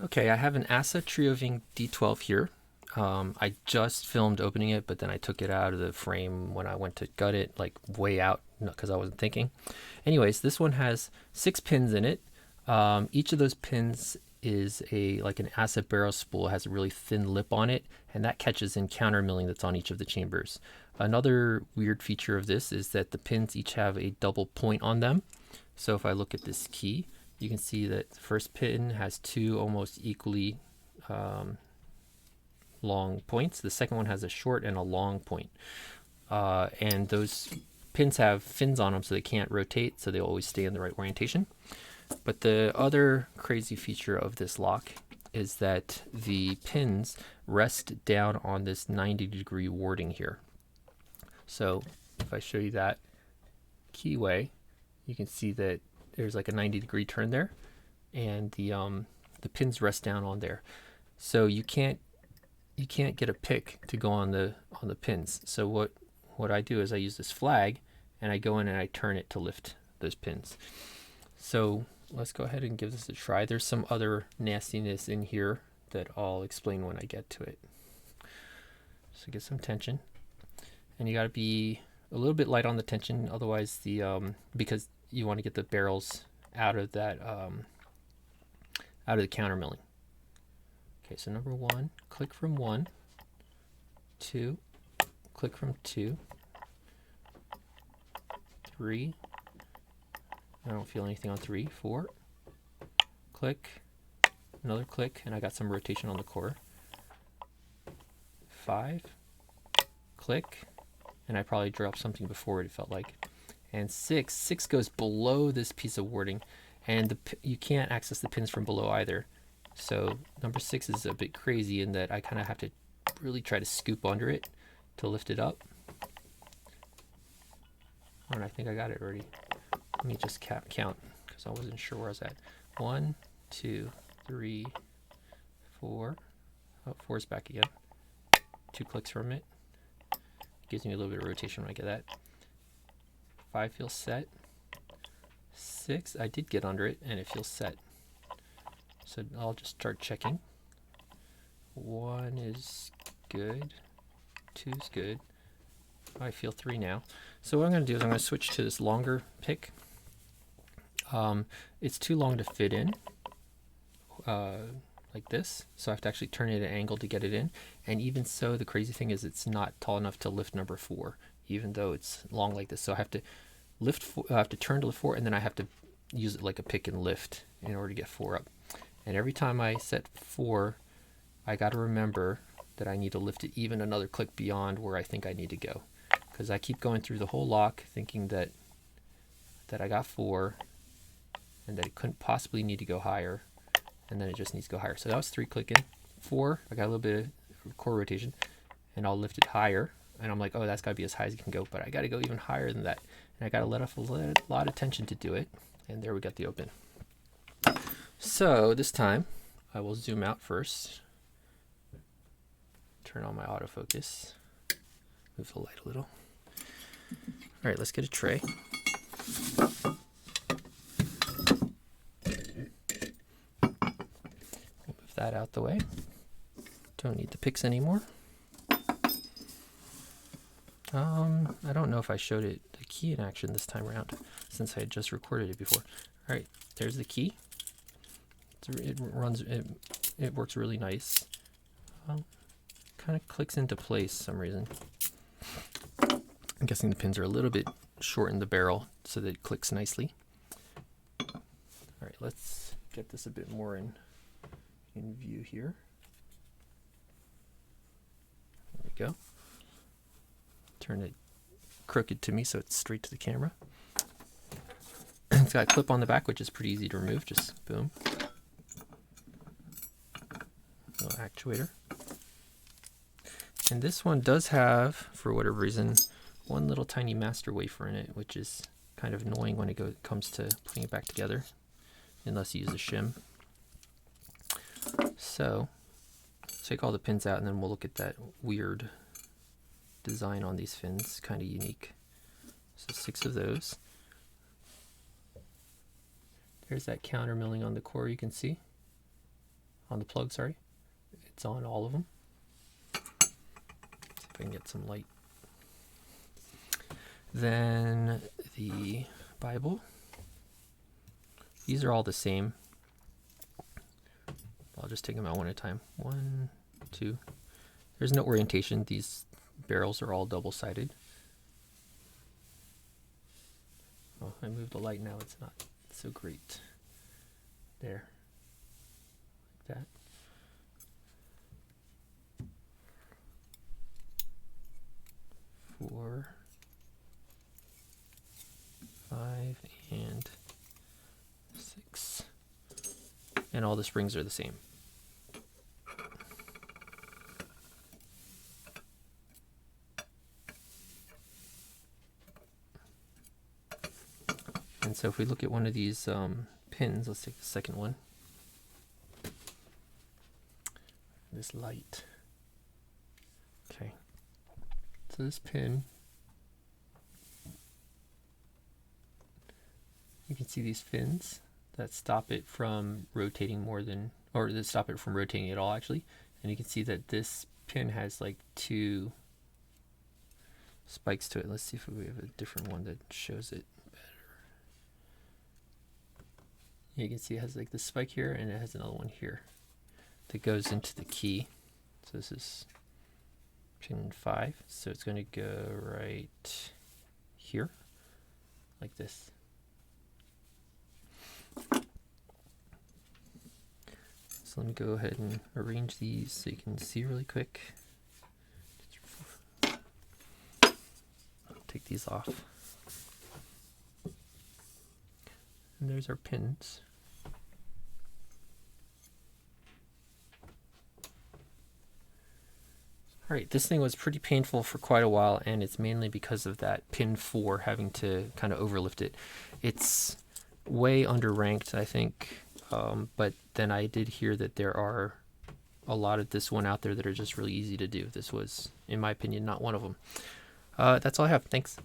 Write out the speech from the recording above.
Okay, I have an ASA Trioving D12 here. I just filmed opening it, but then I took it out of the frame when I went to gut it, like way out, because I wasn't thinking. Anyways, this one has 6 pins in it. Each of those pins is like an ASA barrel spool, has a really thin lip on it, and that catches in counter milling that's on each of the chambers. Another weird feature of this is that the pins each have a double point on them. So if I look at this key, you can see that the first pin has 2 almost equally long points. The second one has a short and a long point. And those pins have fins on them so they can't rotate, so they always stay in the right orientation. But the other crazy feature of this lock is that the pins rest down on this 90-degree warding here. So if I show you that keyway, you can see that there's like a 90-degree turn there, and the pins rest down on there. So you can't get a pick to go on the pins. So what I do is I use this flag and I go in and I turn it to lift those pins. So let's go ahead and give this a try. There's some other nastiness in here that I'll explain when I get to it. So get some tension, and you got to be a little bit light on the tension, otherwise because you want to get the barrels out of that out of the counter milling. Okay, so number 1, click from 1, 2, click from 2, 3, I don't feel anything on 3, 4, click, another click, and I got some rotation on the core, 5, click, and I probably dropped something before it felt like, and 6 goes below this piece of warding, and you can't access the pins from below either. So number 6 is a bit crazy in that I kind of have to really try to scoop under it to lift it up. And I think I got it already. Let me just count because I wasn't sure where I was at. 1, 2, 3, 4. Oh, 4 is back again. 2 clicks from it. Gives me a little bit of rotation when I get that. 5 feels set. 6, I did get under it and it feels set. So I'll just start checking. 1 is good. 2 is good. I feel 3 now. So what I'm going to do is I'm going to switch to this longer pick. It's too long to fit in like this, so I have to actually turn it at an angle to get it in. And even so, the crazy thing is it's not tall enough to lift number 4, even though it's long like this. So I have to I have to turn to lift 4, and then I have to use it like a pick and lift in order to get 4 up. And every time I set 4, I got to remember that I need to lift it even another click beyond where I think I need to go, because I keep going through the whole lock thinking that I got 4 and that it couldn't possibly need to go higher, and then it just needs to go higher. So that was 3 clicking. 4, I got a little bit of core rotation, and I'll lift it higher, and I'm like, oh, that's got to be as high as it can go, but I got to go even higher than that, and I got to let off a lot of tension to do it. And there we got the open. So this time I will zoom out first, turn on my autofocus, move the light a little. All right, let's get a tray. Move that out the way. Don't need the picks anymore. I don't know if I showed it the key in action this time around, since I had just recorded it before. All right, there's the key. It works really nice. Kind of clicks into place for some reason. I'm guessing the pins are a little bit short in the barrel so that it clicks nicely. All right, let's get this a bit more in view here. There we go. Turn it crooked to me so it's straight to the camera. It's got a clip on the back, which is pretty easy to remove. Just boom. Little actuator. And this one does have, for whatever reason, one little tiny master wafer in it, which is kind of annoying when it comes to putting it back together, unless you use a shim. So take all the pins out, and then we'll look at that weird design on these fins, kind of unique. So 6 of those. There's that counter milling on the core, you can see. on the plug, sorry. It's on all of them. See if I can get some light. Then the Bible. These are all the same. I'll just take them out one at a time. 1, 2. There's no orientation. These barrels are all double-sided. Oh, I moved the light now. It's not so great. There. Like that. Four, 5, and 6. And all the springs are the same. And so if we look at one of these pins, let's take the second one. This light. Okay. So this pin, you can see these fins that stop it from rotating more than, or that stop it from rotating at all actually. And you can see that this pin has like 2 spikes to it. Let's see if we have a different one that shows it better. You can see it has like this spike here, and it has another one here that goes into the key. So this is pin 5, so it's going to go right here, like this. So let me go ahead and arrange these so you can see really quick. I'll take these off. And there's our pins. Alright, this thing was pretty painful for quite a while, and it's mainly because of that pin 4 having to kind of overlift it. It's way underranked, I think, but then I did hear that there are a lot of this one out there that are just really easy to do. This was, in my opinion, not one of them. That's all I have. Thanks.